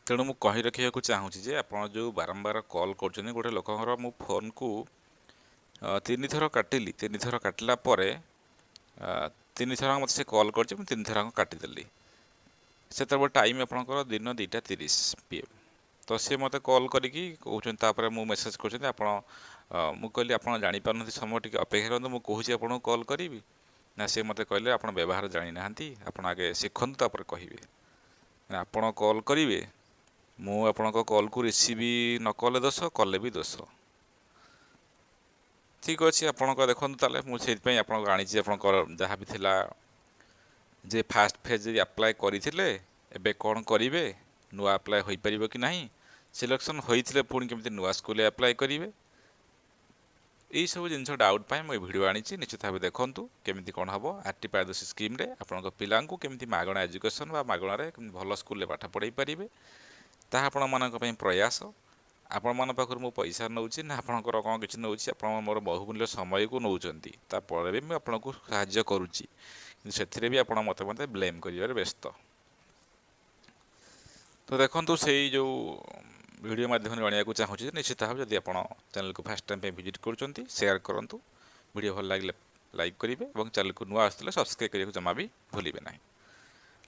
तेणु मु कही रखा चाहूँगी जे आप जो बारंबार कॉल कर गोटे लोकर मो फोन को 3 थर काटिली 3 थर काटिला परे 3 थर मत से कॉल कर 3 थर काटिदेली से टाइम आपंकर दिन 2:30 PM तो सी मत कॉल करी कहते मु मेसेज कर मु कहली आप जापार समय टी अपेक्षा करूँ मुझे कहूँ आपको कॉल करी ना सी मत कहले आप व्यवहार जानी ना आप आगे शिखु तापर कहे आपण कॉल करेंगे मु आपण कॉल को रिसीव न कले दोष कले भी दोष ठीक अच्छे आप देखो ताले मुझे आपको आनी जहाँ भी थिला जे फास्ट फेज अप्लाई करते एबे कौन करेंगे नुआ अप्लाई हो पार कि नहीं सिलेक्शन होते पुणी केमी नुआ स्कूल अप्लाई करेंगे यही सब जिन डाउट पाई मुझे वीडियो आनी निश्चित भाव देखूँ केमी कौन हम आरटी पारदर्शी स्कीम आपण पिला केमी मागणा एजुकेशन मागणार भल स्कूल पाठ पढ़ाई पारे ताहा आपण मानक प्रयास आपण मान पाखर मु पैसा नौची ना आपणकर कौन किसी नौची आप मोर बहुमूल्य समय को नौकरी तापर भी मुझे आपको साहाय्य करुच्ची से भी आप मत मत ब्लेम कर व्यस्त तो देखो से जो वीडियो माध्यम जाना चाहूँगी निश्चित भाव जब आप चैनल को फास्ट टाइम विजिट कर शेयर करूँ वीडियो भल लगे लाइक करेंगे और चैनल को नुआ आसते सब्सक्राइब करने जमा भी भूलें ना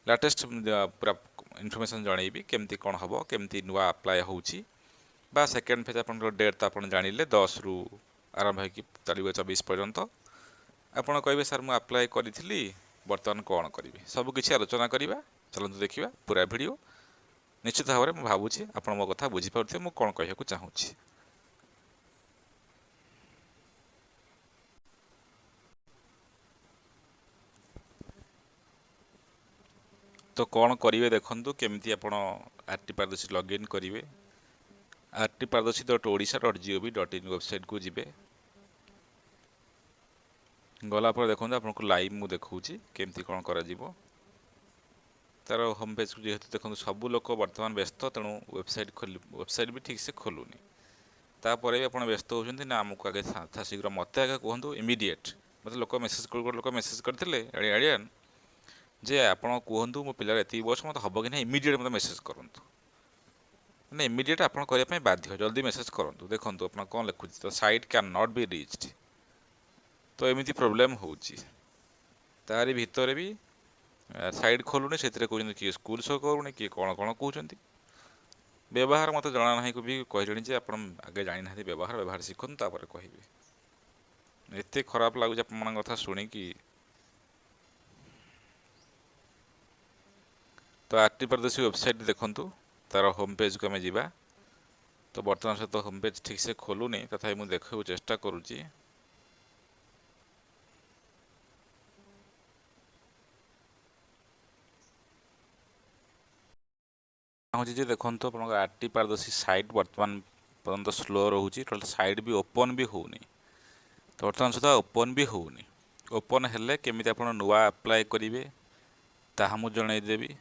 लाटेस्ट पूरा इनफर्मेशन जनइबी केमती कौन हम केमती नुआ अप्लाई होची बा सेकेंड फेज आप डेट तो आप जानिले 10 रु आरंभ हो चलो 24 पर्यंत आपड़ कहे सार मुझे अप्लाई करी बर्तमान कौन करी सबकि आलोचना करवा चलते देखा पूरा वीडियो निश्चित भाव में भावुँ आप मो कथा बुझीपारे मुझे कौन कहूँ चाहूँ तो कौन करेंगे देखूँ केमती आप आरटी पारदर्शी लॉगिन करेंगे rtpardashi.odisha.gov.in वेबसाइट को जी गलापर देखो आपको लाइव मुझे देखा केमती कौन कर तार होम पेज को जेहेतु देखो सब लोग बर्तमान व्यस्त तेणु वेबसाइट भी ठीक से खोलुनी तापर भी आप व्यस्त होती ना आमको आगे था शीघ्र मत आगे कहतु इमिडिएट मत लोक मेसेज लोक मेसेज करते एलियन जे आप कहतु मो पिलार एत बयस मत हम कि ना इमिडिएट मत मेसेज करूँ ना इमिडिएट आप करने बाध्य जल्दी मेसेज करूँ देखो आप कौन लिखुच तो site can not be reached तो एमती प्रोब्लेम होची तारी भितर भी साइट खोलुनी से कहते किए स्कूल शो करूनी किए कौन कौन कहते व्यवहार मत जना ना भी कहले आप आगे जानी ना व्यवहार शिखु तापर कहे एत खराब लगुच आप कथा शुणिकी तो आरटी पारदर्शी वेबसाइट देखूँ तार होम पेज को आम जा तो बर्तमान सहित होम पेज ठीक से खोलुनी तथा मुझे देखा चेष्टा करुच्ची चाहूँगी देखो आप आरटी पारदर्शी साइट बर्तमान पर्यंत स्लो रोचे टोटल साइट भी ओपन भी होनी तो बर्तमान सुधा ओपन भी होनी ओपन हेले केमी आप नुआ अप्लाई करेंगे ताहा मुझे जनईदेवी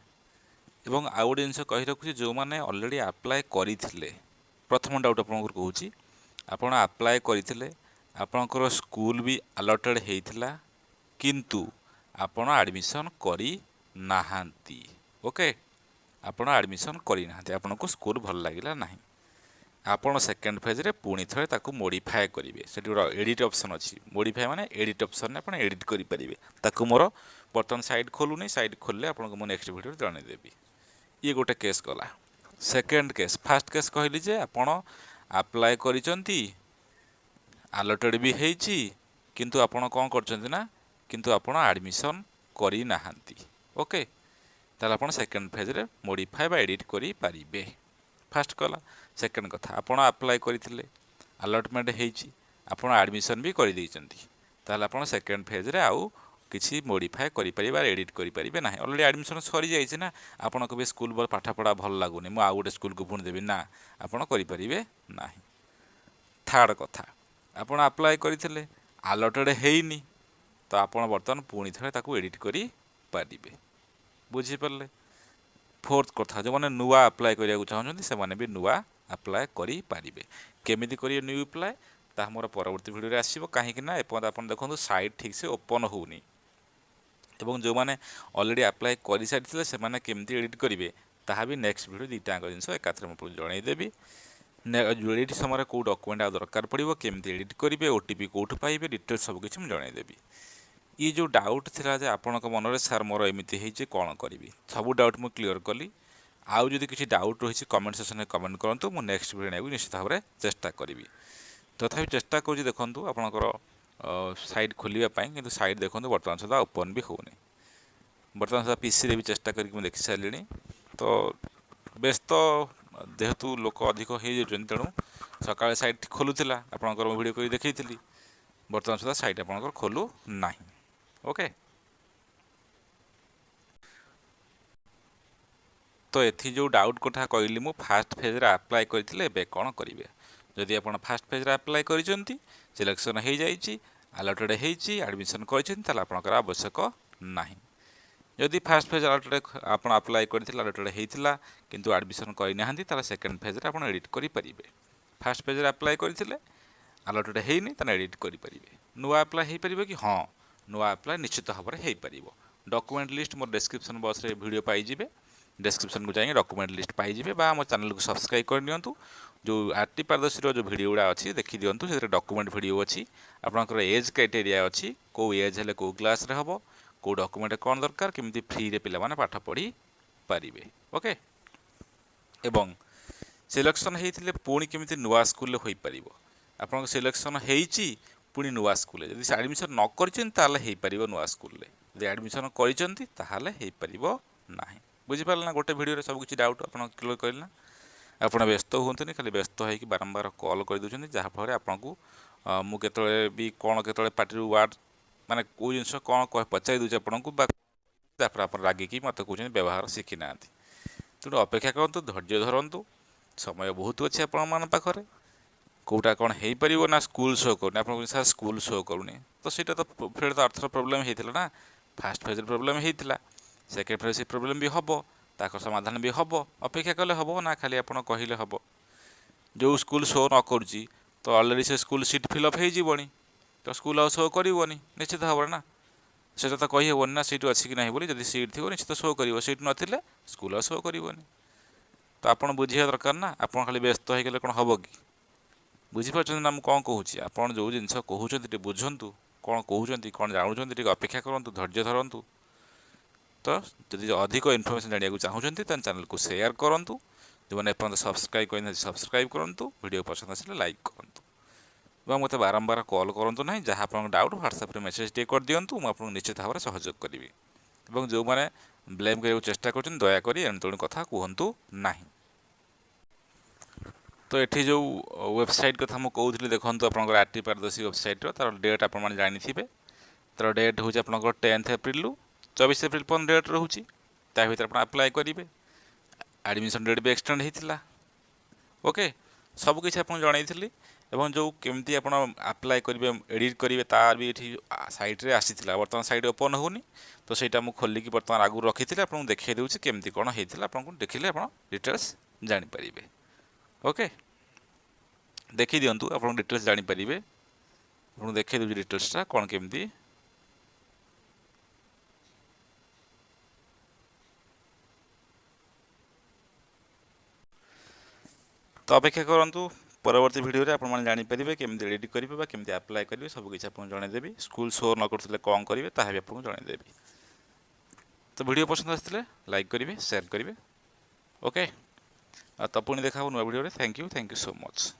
एवं आउ गोटे जिन कही रखुच्छी जो मैंने अलरेडी अप्लाई करते प्रथम डाउट आप कहूँ आप अप्लाई करते आपणकर स्कूल भी अलॉटेड होता किंतु आपण एडमिशन करना ओके आपण एडमिशन करना आपको स्कूल भल लगे ना आपण सेकेंड फेज रे पुणी थे ताकू मोडिफाए करेंगे से एडिट ऑप्शन अच्छी मोडिफाए माने एडिट ऑप्शन आप एडिट करेंगे ताकू मोर बर्तमान साइट खोलुनी साइट खोलले आपको मुझे नेक्स्ट वीडियो जनईदेवी ये गोटे केस गला सेकेंड केस फास्ट केस कहली जे आपण अप्लाई करिसंती अलॉटेड भी हेची किंतु आपण कौन करचंती ना किंतु आपण एडमिशन करी नाहांती ओके ताले आपण सेकेंड फेज रे मॉडिफाई बा एडिट करी पारिबे फास्ट कला सेकेंड कथा आपण अप्लाई करथिले अलॉटमेंट हेची आपण एडमिशन भी करि दैचंती ताले आपण सेकेंड फेज रे आउ किसी मॉडिफाई करिपारे एडिट करिपारे ना ऑलरेडी एडमिशन सरी जाइए ना आपन को भी स्कूल पाठ पढ़ा भल लगुनि मु आउ गोटे स्कूल को पुणी देवी ना आपन करिपारे ना थर्ड कथा आपन अप्लाई करथिले अलॉटेड हेइनी तो आपन बर्तमान पुणी थे ताकू एडिट करि पारिबे बुझी पारले फोर्थ कथा जो मैंने नुआ अप्लाई करिया चाहते से मैंने भी नुआ अप्लाई करि पारिबे केमिति करिए न्यू अप्लाई ता मोर परवर्ती वीडियो रे आसीबो काहे कि ना एपन आपन देखंतु साइट ठीक से ओपन होउनी एवं जो मैंने अलरेडी अप्लाई कर सारी से मैंने केमती एडिट करेंगे ତାହା ବି ନେକ୍ସଟ ଭିଡ଼ିଓ ଦୁଇଟାଙ୍କ ଜିନିଷ ଏକାଥରେ ମୁଁ ଆପଣଙ୍କୁ ଜଣାଇଦେବି। ଏଡ଼ିଟ୍ ସମୟରେ କେଉଁ ଡକୁମେଣ୍ଟ ଆଉ ଦରକାର ପଡ଼ିବ, କେମିତି ଏଡ଼ିଟ୍ କରିବେ, OTP କେଉଁଠୁ ପାଇବେ, ଡିଟେଲ୍ସ ସବୁକିଛି ମୁଁ ଜଣାଇଦେବି। ये जो डाउट थिला जे आपणक मनरे सार मोर एमती होइचे कौन करी, सब डाउट मु क्लीयर कली। आउ जदि किसी डाउट रही कमेंट सेक्शन में कमेंट करूँ, मुझे नेक्स्ट वीडियो निश्चित भाव में चेष्टा करी। तथापि चेष्टा करूँ देखूँ आपणकर साइट खोलवाई, कि साइट देखूँ बर्तमान सुधा ओपन भी होनी। बर्तमान सुधा PC रे भी चेष्टा करके देखी सारे। तो व्यस्त जेहेतु लोक अधिक हो तेणु सका साइट खोलूला आपंकर वीडियो कर देखी, बर्तमान सुधा साइट आपंकर खोलू ना। ओके, तो एथि जो डाउट कथा कहली मु फास्ट फेज रे अप्लाई करथिले बे कोन करिवे। जदि आपण फास्ट फेज रे अप्लाई करिसंती, सिलेक्शन हो जाइछि, अलॉटेड हेछि, एडमिशन करिसंती, ताला आपनकर आवश्यक नाही। जदि फास्ट फेज आपण अप्लाई करथिला, अलॉटेड हेइथिला किंतु एडमिशन करि नाहंती, ताला सेकंड फेज रे आपण एडिट करि परिबे। फास्ट फेज रे अप्लाई करथिले, अलॉटेड हेइनी, ताला एडिट करि परिबे। नुवा अप्लाई हेइ परिबे कि हां, नुवा अप्लाई निश्चित भाव में हेइ परिबो। डॉक्यूमेंट लिस्ट मोर डिस्क्रिप्शन बॉक्स रे वीडियो पाई जिवे, डिस्क्रिप्शन को जाइए डॉक्यूमेंट लिस्ट पाई जिवे, बा मो चैनल को सब्सक्राइब कर नियंतु। जो आरटी पारदर्शी जो वीडियो गुड़ा अच्छी देखी दिंतु, से डॉक्यूमेंट वीडियो अच्छी, आपंकर एज क्राइटेरिया अच्छी, कौ एज हेले कौ क्लास रे हबो, कौ डॉक्यूमेंट कौन दरकार, केमती फ्री रे पिला माने पाठ पढ़ी पारिबे। ओके, एवं सिलेक्शन हेइथिले पुणी केमती नुवा स्कूल रे होई परिबो। आपन सिलेक्शन हेइची पुणी नुवा स्कूल रे, जदि एडमिशन न करिसेन ताले हेइ परिबो नुवा स्कूल रे, जदि एडमिशन करिसेंती ताहाले हेइ परिबो नाही। बुझिपारे ना, गोटे वीडियो सब किसी डाउट आप क्लियर कर ना। आप व्यस्त हूँ खाली व्यस्त हो बारंबार कॉल कर दूसरी, जहाँफल आपको मुझे भी कौन के पार्टी वार्ड माने कौ जिन कौन पचारि दूसरे आपको आप रागिकी मत कहते व्यवहार शिखी ना। तेणु अपेक्षा करूँ, धैर्य धरतु, समय बहुत अच्छे आपरे, कौटा कौन हो पार ना स्कूल शो करूँ, आप सर स्कूल शो करूनी, तो सीटा तो फिर तो अर्थर प्रोब्लेम होता ना। फास्ट फेज प्रोब्लेम होता, सेकेंड फेज से प्रोब्लेम भी हम, ताकर समाधान भी हम, अपेक्षा कले हम ना, खाली आप कहले हम। जो स्कूल शो न करुच्ची तो अलरेडी से स्कूल सीट फिलअप होनी, तो स्कूल आ शो करनी निश्चित भाव में ना। से तो कही हेनी ना सीट अच्छी कि ना बोली, जब सीट थी निश्चित शो कर, सीट नथिले स्कूल आ शो करनी। तो आप बुझे दरकार ना, आप खाली व्यस्त होगले कौन हम कि। बुझीपार ना, मुझे कौन कहूँ, आप जो जिन कहते बुझंतु, कौन कहते कौन जानते, अपेक्षा करूँ, धैर्य धरतु। तो जदि अधिक इनफॉरमेशन जाना चाहते हैं चैनल को शेयर करूँ, जो मैंने एपर्त सब्सक्राइब करना सब्सक्राइब करूँ, वीडियो पसंद आसे लाइक करूँ, मत बारंबार कॉल करूँ ना। जहाँ आप डाउट व्हाट्सएप मेसेज टे कर दिंतु, मुझे निश्चित भाव में सहयोग करी। जो मैंने ब्लेम करने चेष्टा कर दयाकोरी एणुतेणु कथा कहतु ना। तो ये जो वेबसाइट कथा मुझे कहूँ देखो, आप आरटी पारदर्शी वेबसाइट तार डेट आप जानी, तार डेट हूँ आप 10 एप्रिल 24 एप्रिल पर्यटन डेट रोचे, ता भर आप अप्लाई करेंगे। एडमिशन डेट भी एक्सटेंड होता। ओके, सबकि आपको जनई, एवं जो केमती आप अप्लाई करेंगे एडिट करेंगे तार भी ये सैट्रे आसाला। बर्तमान सैट ओपन होनी, तो सहीटा मुझे खोलिकी बर्तमान आगुरी रखी थी, आपको देखा दूसरी केमती कौन होता, आपको देखिले आप डिटेल्स जानीपर। ओके, देखी दिंतु, आप डिटेल्स जानीपर, आपको देखा दूसरी डिटेल्सटा कौन केमती। तो अपेक्षा करूँ, परवर्ती वीडियो आपने जानीपर केमती एडिट करेंगे, केमती अप्लाई करेंगे, सबकि आपको जनईदेवी। स्कूल शो न करते कौन करेंगे ताहा भी आपको जनईदेवी। तो वीडियो पसंद आसते लाइक करेंगे, शेयर करेंगे। ओके, तो पुणी देखा नुआ video. Thank you so much.